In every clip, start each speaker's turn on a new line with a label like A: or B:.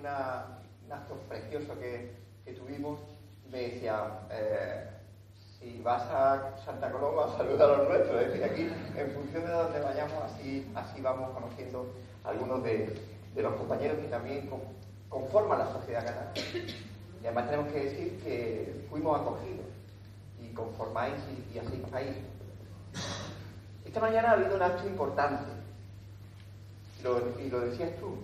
A: un acto precioso que tuvimos, me decía, si vas a Santa Coloma, saluda a los nuestros. Es decir, aquí, en función de donde vayamos, así vamos conociendo a algunos de los compañeros que también conforman la sociedad catalana. Y además tenemos que decir que fuimos acogidos y conformáis y hacéis país. Esta mañana ha habido un acto importante, y lo decías tú.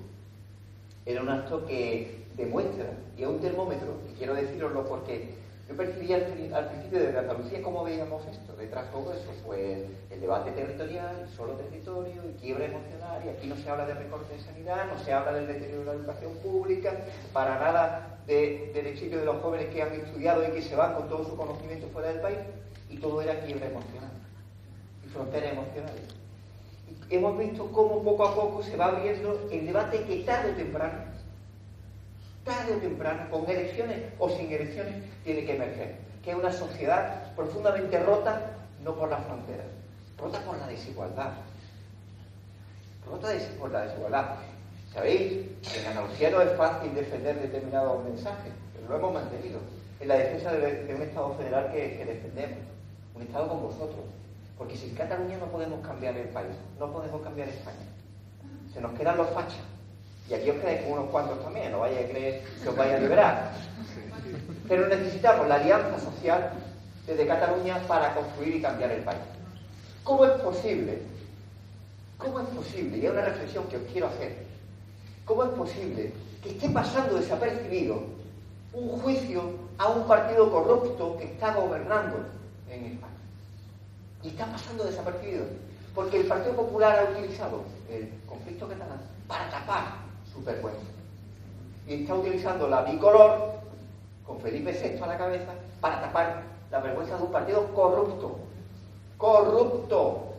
A: Era un acto que demuestra, y es un termómetro, y quiero deciroslo porque yo percibía al principio de Andalucía cómo veíamos esto, detrás todo eso, pues el debate territorial, solo territorio, y quiebra emocional, y aquí no se habla de recorte de sanidad, no se habla del deterioro de la educación pública, para nada del exilio de los jóvenes que han estudiado y que se van con todo su conocimiento fuera del país, y todo era quiebra emocional, y fronteras emocionales. Y hemos visto cómo poco a poco se va abriendo el debate que tarde o temprano, con elecciones o sin elecciones, tiene que emerger, que es una sociedad profundamente rota, no por las fronteras, rota por la desigualdad. ¿Sabéis? En Andalucía no es fácil defender determinados mensajes, pero lo hemos mantenido en la defensa de un Estado federal que defendemos, un Estado con vosotros, porque sin Cataluña no podemos cambiar el país, no podemos cambiar España. Se nos quedan los fachas. Y aquí os quedáis con unos cuantos también, no vayáis a creer que os vais a liberar. Pero necesitamos la alianza social desde Cataluña para construir y cambiar el país. ¿Cómo es posible? Y es una reflexión que os quiero hacer. ¿Cómo es posible que esté pasando desapercibido un juicio a un partido corrupto que está gobernando en España? Y está pasando desapercibido. Porque el Partido Popular ha utilizado el conflicto catalán para tapar su vergüenza. Y está utilizando la bicolor, con Felipe VI a la cabeza, para tapar la vergüenza de un partido corrupto. ¡Corrupto!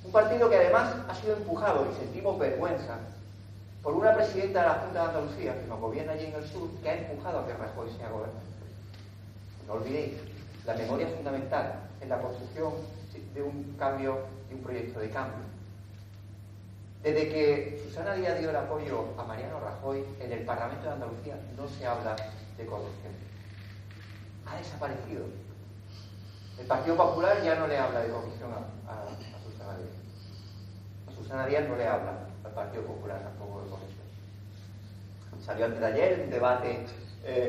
A: Un partido que además ha sido empujado, y sentimos vergüenza, por una presidenta de la Junta de Andalucía, que nos gobierna allí en el sur, que ha empujado a que Rajoy sea gobernante. No olvidéis, la memoria es fundamental en la construcción de un cambio, de un proyecto de cambio. Desde que Susana Díaz dio el apoyo a Mariano Rajoy, en el Parlamento de Andalucía no se habla de corrupción. Ha desaparecido. El Partido Popular ya no le habla de corrupción a Susana Díaz. A Susana Díaz no le habla al Partido Popular tampoco de corrupción. Salió antes de ayer un debate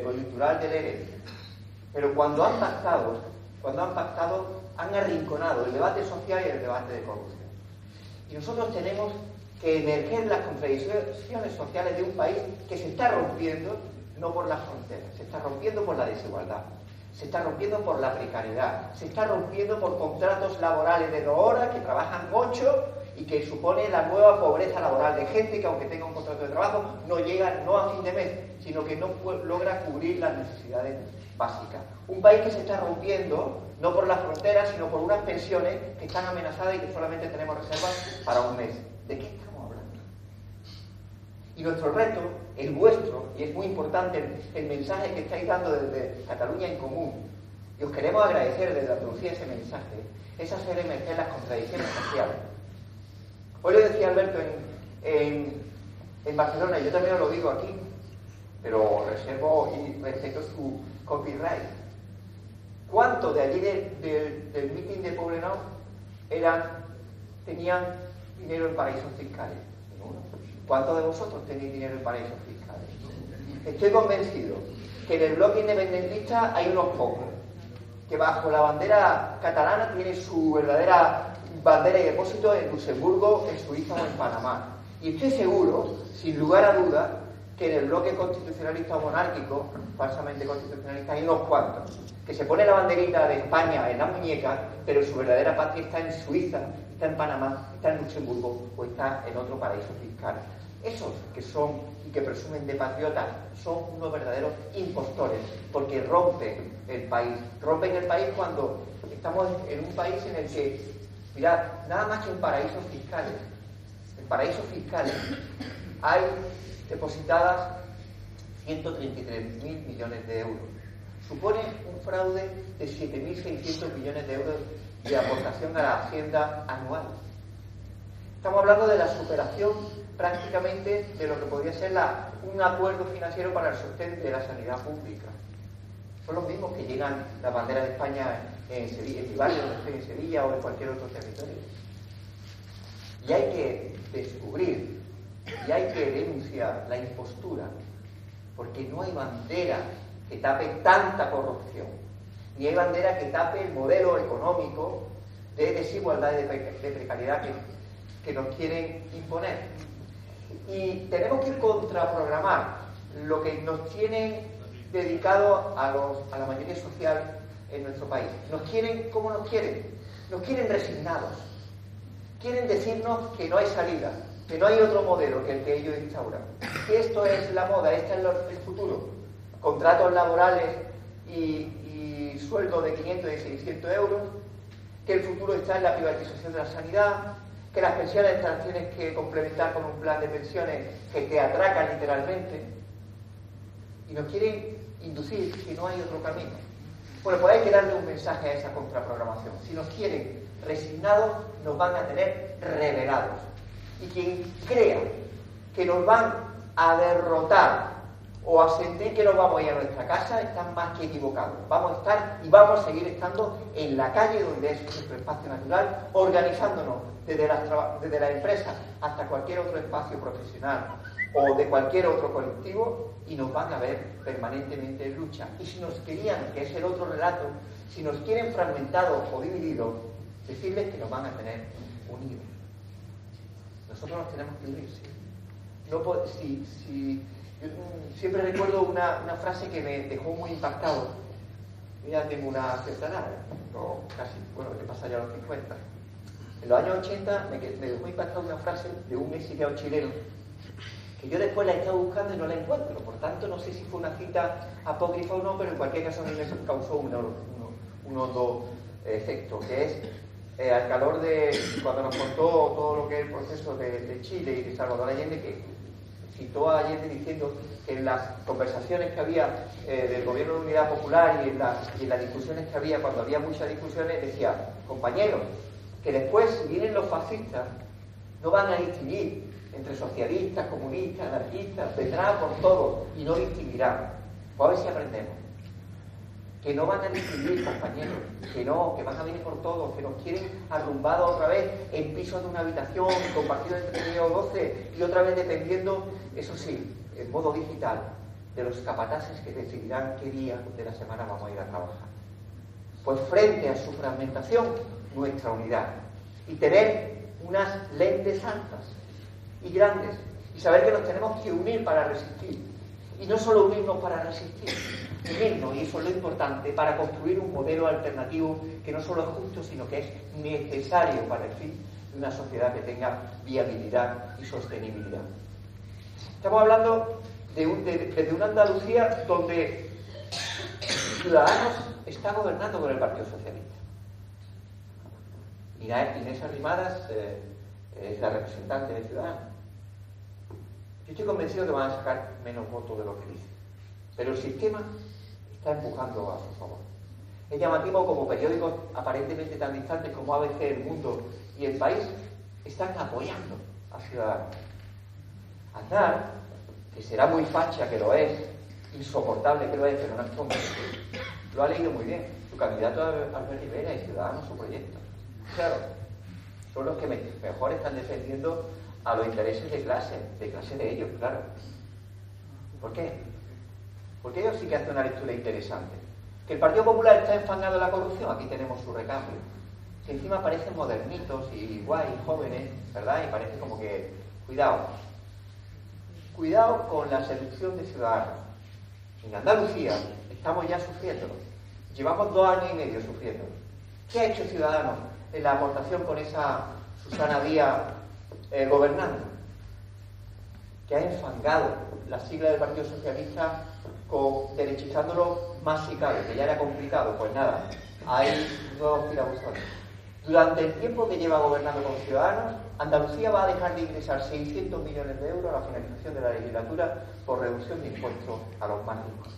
A: coyuntural del ERE. Pero cuando han pactado, han arrinconado el debate social y el debate de corrupción. Y nosotros tenemos que emerger las contradicciones sociales de un país que se está rompiendo no por las fronteras, se está rompiendo por la desigualdad, se está rompiendo por la precariedad, se está rompiendo por contratos laborales de 2 horas que trabajan 8 y que supone la nueva pobreza laboral de gente que aunque tenga un contrato de trabajo no llega no a fin de mes, sino que no logra cubrir las necesidades básicas. Un país que se está rompiendo no por las fronteras, sino por unas pensiones que están amenazadas y que solamente tenemos reservas para un mes. ¿De qué estamos hablando? Y nuestro reto, el vuestro, y es muy importante el mensaje que estáis dando desde Cataluña en Común, y os queremos agradecer desde Andalucía ese mensaje, es hacer emerger las contradicciones sociales. Hoy lo decía Alberto en Barcelona, y yo también os lo digo aquí, pero reservo y respeto su copyright. ¿Cuántos de allí del meeting de Poblenou tenían dinero en paraísos fiscales? Ninguno. ¿Cuántos de vosotros tenéis dinero en paraísos fiscales? Estoy convencido que en el bloque independentista hay unos pocos, que bajo la bandera catalana tiene su verdadera bandera y depósito en Luxemburgo, en Suiza o en Panamá. Y estoy seguro, sin lugar a dudas, que en el bloque constitucionalista o monárquico, falsamente constitucionalista, hay unos cuantos, que se pone la banderita de España en la muñeca, pero su verdadera patria está en Suiza, está en Panamá, está en Luxemburgo o está en otro paraíso fiscal. Esos que son y que presumen de patriotas son unos verdaderos impostores, porque rompen el país. Rompen el país cuando estamos en un país en el que, mirad, nada más que en paraísos fiscales hay depositadas 133.000 millones de euros. Supone un fraude de 7.600 millones de euros de aportación a la Hacienda anual. Estamos hablando de la superación prácticamente de lo que podría ser un acuerdo financiero para el sostén de la sanidad pública. Son los mismos que llenan la bandera de España en Sevilla, en mi barrio, donde estoy, en Sevilla o en cualquier otro territorio. Y hay que descubrir y hay que denunciar la impostura, porque no hay bandera que tape tanta corrupción, ni hay bandera que tape el modelo económico de desigualdad y de precariedad que nos quieren imponer. Y tenemos que contraprogramar lo que nos tienen dedicado a la mayoría social en nuestro país. Nos quieren, ¿cómo nos quieren? Nos quieren resignados. Quieren decirnos que no hay salida, que no hay otro modelo que el que ellos instauran. Que esto es la moda, este es el futuro. Contratos laborales y sueldo de 500 y 600 euros, que el futuro está en la privatización de la sanidad, que las pensiones las tienes que complementar con un plan de pensiones que te atracan literalmente, y nos quieren inducir que no hay otro camino. Bueno, pues hay que darle un mensaje a esa contraprogramación. Si nos quieren resignados, nos van a tener revelados. Y quien crea que nos van a derrotar o a sentir que nos vamos a ir a nuestra casa, están más que equivocados. Vamos a estar y vamos a seguir estando en la calle, donde es nuestro espacio natural, organizándonos desde las empresas hasta cualquier otro espacio profesional o de cualquier otro colectivo, y nos van a ver permanentemente en lucha. Y si nos querían, que es el otro relato, si nos quieren fragmentados o divididos, decirles que nos van a tener unidos. Nosotros nos tenemos que unir, ¿sí? No, yo siempre recuerdo una frase que me dejó muy impactado. Yo ya tengo una cierta edad, casi, bueno, que pasa ya a los 50. En los años 80 me dejó impactado una frase de un exiliado chileno, que yo después la he estado buscando y no la encuentro. Por tanto, no sé si fue una cita apócrifa o no, pero en cualquier caso a mí me causó un hondo efecto, que es al calor de cuando nos contó todo lo que es el proceso de Chile y de Salvador Allende, que citó a Allende diciendo que en las conversaciones que había del gobierno de unidad popular y en las discusiones que había, cuando había muchas discusiones, decía: compañeros, que después, si vienen los fascistas, no van a distinguir entre socialistas, comunistas, anarquistas, vendrán por todo y no distinguirán. Pues a ver si aprendemos. Que no van a distinguir, compañeros, que no, que van a venir por todos, que nos quieren arrumbados otra vez en pisos de una habitación, compartidos entre 10 o 12, y otra vez dependiendo, eso sí, en modo digital, de los capataces que decidirán qué día de la semana vamos a ir a trabajar. Pues frente a su fragmentación, nuestra unidad. Y tener unas lentes altas y grandes, y saber que nos tenemos que unir para resistir. Y no solo unirnos para resistir, unirnos, y eso es lo importante, para construir un modelo alternativo que no solo es justo, sino que es necesario para el fin de una sociedad que tenga viabilidad y sostenibilidad. Estamos hablando de una Andalucía donde Ciudadanos está gobernando con el Partido Socialista. Inés Arrimadas es la representante de Ciudadanos. Yo estoy convencido que van a sacar menos votos de lo que dicen, pero el sistema está empujando a su favor. Es llamativo como periódicos aparentemente tan distantes como ABC, El Mundo y El País están apoyando a Ciudadanos. Aznar, que será muy facha, que lo es, insoportable que lo es, pero no es tonto, lo ha leído muy bien. Su candidato a Albert Rivera y Ciudadanos, su proyecto. Claro, son los que mejor están defendiendo a los intereses de clase de ellos, claro. ¿Por qué? Porque ellos sí que hacen una lectura interesante. Que el Partido Popular está enfangado en la corrupción, aquí tenemos su recambio. Que encima parecen modernitos y guay, jóvenes, ¿verdad? Y parece como que, cuidado con la seducción de Ciudadanos. En Andalucía estamos ya sufriéndolo. Llevamos 2 años y medio sufriéndolo. ¿Qué ha hecho Ciudadanos en la aportación con esa Susana Díaz gobernando? Que ha enfangado la sigla del Partido Socialista derechizándolo más si cabe, que ya era complicado. Pues nada, hay nuevos tirabuzones. Durante el tiempo que lleva gobernando con Ciudadanos, Andalucía va a dejar de ingresar 600 millones de euros a la finalización de la legislatura por reducción de impuestos a los más ricos.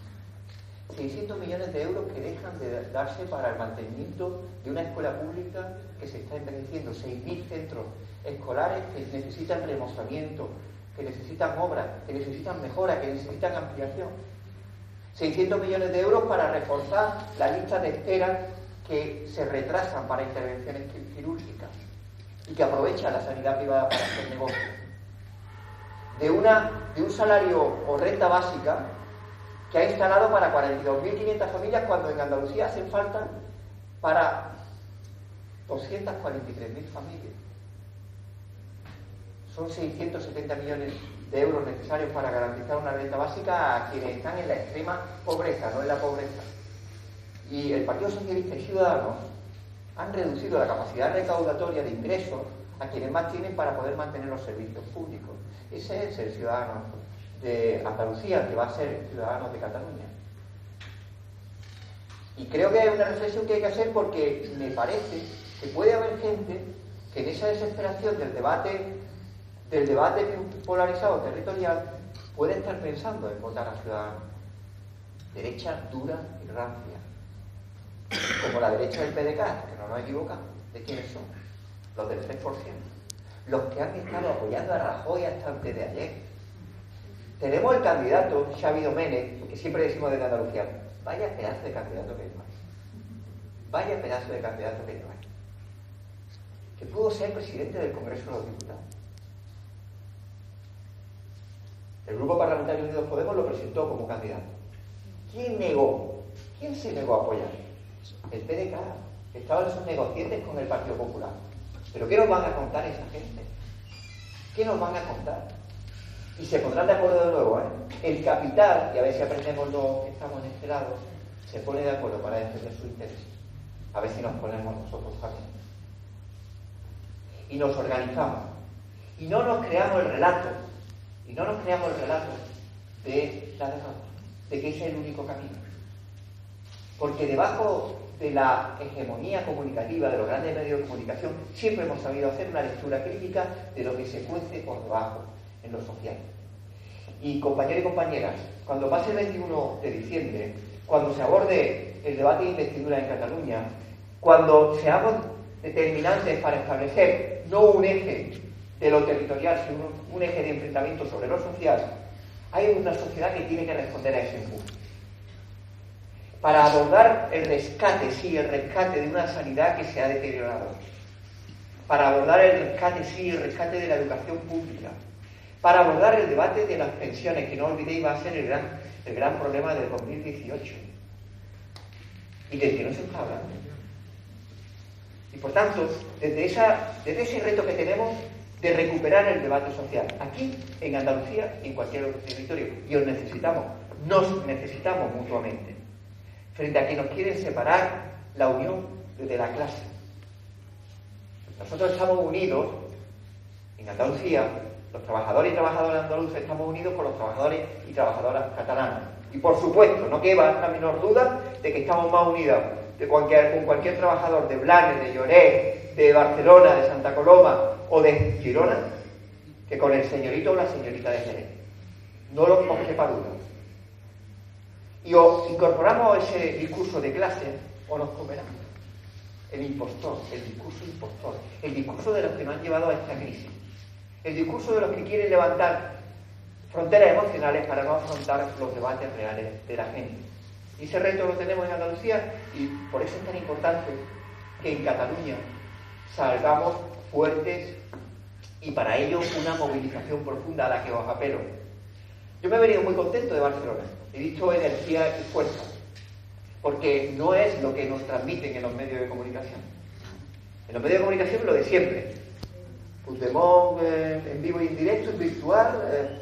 A: 600 millones de euros que dejan de darse para el mantenimiento de una escuela pública que se está envejeciendo, 6.000 centros escolares que necesitan remozamiento, que necesitan obras, que necesitan mejora, que necesitan ampliación. 600 millones de euros para reforzar la lista de espera que se retrasan para intervenciones quirúrgicas y que aprovecha la sanidad privada para hacer negocios. De un salario o renta básica que ha instalado para 42.500 familias cuando en Andalucía hacen falta para 243.000 familias. Son 670 millones de euros necesarios para garantizar una renta básica a quienes están en la extrema pobreza, no en la pobreza. Y el Partido Socialista y Ciudadanos han reducido la capacidad recaudatoria de ingresos a quienes más tienen para poder mantener los servicios públicos. Ese es el ciudadano de Andalucía, que va a ser el ciudadano de Cataluña. Y creo que es una reflexión que hay que hacer porque me parece que puede haber gente que en esa desesperación del debate polarizado territorial puede estar pensando en votar a Ciudadanos. Derecha dura y rancia. Como la derecha del PDK, que no nos equivocamos. ¿De quiénes son? Los del 3%. Los que han estado apoyando a Rajoy hasta antes de ayer. Tenemos el candidato Xavi Domènech, que siempre decimos de Andalucía, vaya pedazo de candidato que no hay. Vaya pedazo de candidato que no hay. Que pudo ser presidente del Congreso de los Diputados. El Grupo Parlamentario Unidos Podemos lo presentó como candidato. ¿Quién negó? ¿Quién se negó a apoyar? El PDK, que estaba en sus negociantes con el Partido Popular. ¿Pero qué nos van a contar esa gente? ¿Qué nos van a contar? Y se pondrán de acuerdo de nuevo, El capital, y a ver si aprendemos los que estamos en este lado, se pone de acuerdo para defender su interés. A ver si nos ponemos nosotros también. Y nos organizamos. Y no nos creamos el relato. Y no nos creamos el relato de la derrota, de que ese es el único camino. Porque debajo de la hegemonía comunicativa de los grandes medios de comunicación siempre hemos sabido hacer una lectura crítica de lo que se cuece por debajo en lo social. Y compañeros y compañeras, cuando pase el 21 de diciembre, cuando se aborde el debate de investidura en Cataluña, cuando seamos determinantes para establecer no un eje de lo territorial, sino un eje de enfrentamiento sobre lo social, hay una sociedad que tiene que responder a ese empuje. Para abordar el rescate, sí, el rescate de una sanidad que se ha deteriorado. Para abordar el rescate, sí, el rescate de la educación pública. Para abordar el debate de las pensiones, que no olvidéis va a ser el gran problema del 2018. Y del que no se está hablando. Y por tanto, desde ese reto que tenemos de recuperar el debate social, aquí, en Andalucía y en cualquier otro territorio, y nos necesitamos mutuamente. Frente a quienes nos quieren separar la unión de la clase. Nosotros estamos unidos, en Andalucía, los trabajadores y trabajadoras andaluces estamos unidos con los trabajadores y trabajadoras catalanas. Y por supuesto, no queda la menor duda de que estamos más unidos con cualquier trabajador de Blanes, de Lloret, de Barcelona, de Santa Coloma o de Girona, que con el señorito o la señorita de Jerez. No os quepa duda. Y o incorporamos ese discurso de clase o nos comerán. El impostor, el discurso impostor, el discurso de los que nos han llevado a esta crisis, el discurso de los que quieren levantar fronteras emocionales para no afrontar los debates reales de la gente. Y ese reto lo tenemos en Andalucía y por eso es tan importante que en Cataluña salgamos fuertes y para ello una movilización profunda a la que os apelo. Yo me he venido muy contento de Barcelona. He dicho energía y fuerza, porque no es lo que nos transmiten en los medios de comunicación. En los medios de comunicación lo de siempre. Puigdemont en vivo y en directo, en virtual,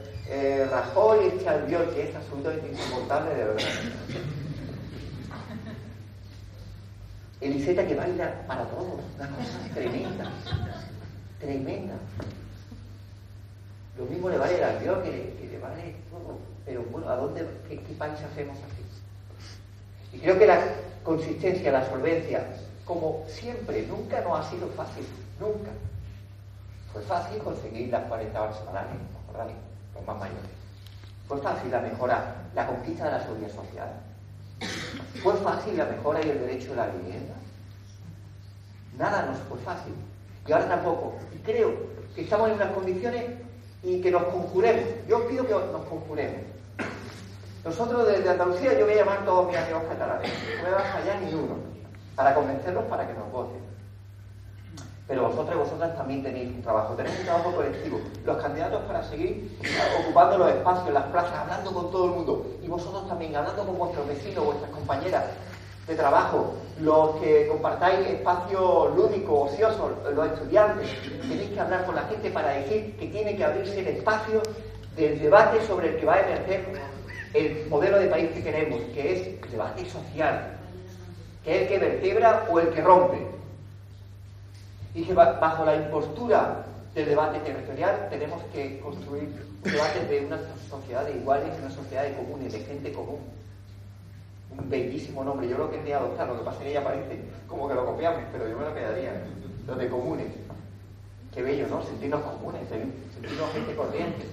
A: Rajoy, este albiol que es absolutamente insoportable, de verdad. El Iceta que baila para todos, una cosa tremenda, tremenda. Lo mismo le vale el albiol que le vale todo. Pero bueno, qué país hacemos así? Y creo que la consistencia, la solvencia, como siempre, nunca nos ha sido fácil, nunca. Fue fácil conseguir las 40 horas semanales, ¿acordáis? Los más mayores. Fue fácil la mejora, la conquista de la seguridad social. Fue fácil la mejora y el derecho a la vivienda. Nada nos fue fácil. Y ahora tampoco. Y creo que estamos en unas condiciones y que nos conjuremos. Yo os pido que nos conjuremos. Nosotros desde Andalucía, yo voy a llamar a todos mis amigos catalanes. No me va a fallar ni uno para convencerlos para que nos voten. Pero vosotros y vosotras también tenéis un trabajo. Tenéis un trabajo colectivo. Los candidatos para seguir ocupando los espacios, las plazas, hablando con todo el mundo. Y vosotros también, hablando con vuestros vecinos, vuestras compañeras de trabajo, los que compartáis espacios lúdicos, ociosos, los estudiantes. Tenéis que hablar con la gente para decir que tiene que abrirse el espacio del debate sobre el que va a emerger el modelo de país que queremos, que es el debate social, que es el que vertebra o el que rompe. Y que bajo la impostura del debate territorial tenemos que construir un debate de una sociedad de iguales, una sociedad de comunes, de gente común. Un bellísimo nombre, yo lo querría adoptar, lo que pasa es que ya parece como que lo copiamos, pero yo me lo quedaría, lo de comunes. Qué bello, ¿no? Sentirnos comunes, sentirnos gente corriente.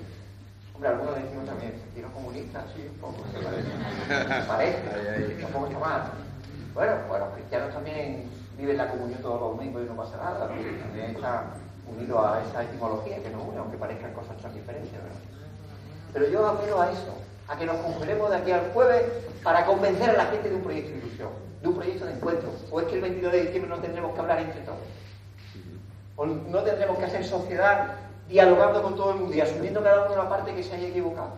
A: Hombre, algunos decimos también, sentirnos comunistas, sí, un poco, se parece, tampoco está mal. Bueno, los cristianos también viven la comunión todos los domingos y no pasa nada, ¿no? También está unido a esa etimología que nos une, aunque parezcan cosas tan diferentes, ¿verdad? Pero yo apelo a eso, a que nos conjuremos de aquí al jueves para convencer a la gente de un proyecto de ilusión, de un proyecto de encuentro. O es que el 22 de diciembre no tendremos que hablar entre todos. O no tendremos que hacer sociedad dialogando con todo el mundo y asumiendo cada uno la parte que se haya equivocado.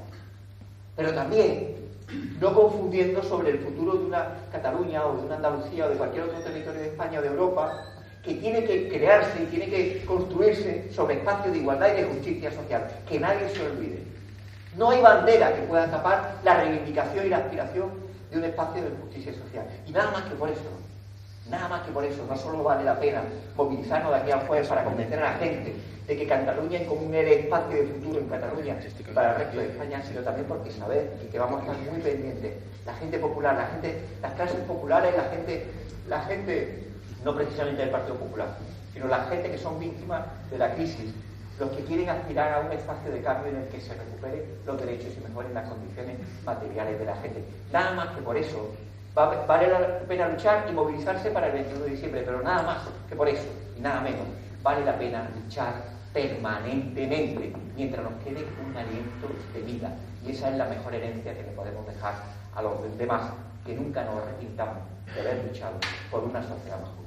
A: Pero también no confundiendo sobre el futuro de una Cataluña o de una Andalucía o de cualquier otro territorio de España o de Europa que tiene que crearse y tiene que construirse sobre espacios de igualdad y de justicia social. Que nadie se olvide. No hay bandera que pueda tapar la reivindicación y la aspiración de un espacio de justicia social. Y nada más que por eso, no solo vale la pena movilizarnos de aquí al jueves para convencer a la gente de que Cataluña en común es el espacio de futuro en Cataluña y para el resto de España, sino también porque saber que vamos a estar muy pendientes. La gente popular, las clases populares, la gente, no precisamente del Partido Popular, sino la gente que son víctimas de la crisis, los que quieren aspirar a un espacio de cambio en el que se recuperen los derechos y mejoren las condiciones materiales de la gente. Nada más que por eso vale la pena luchar y movilizarse para el 21 de diciembre, pero nada más que por eso, y nada menos, vale la pena luchar permanentemente mientras nos quede un aliento de vida. Y esa es la mejor herencia que le podemos dejar a los demás, que nunca nos arrepintamos de haber luchado por una sociedad mejor.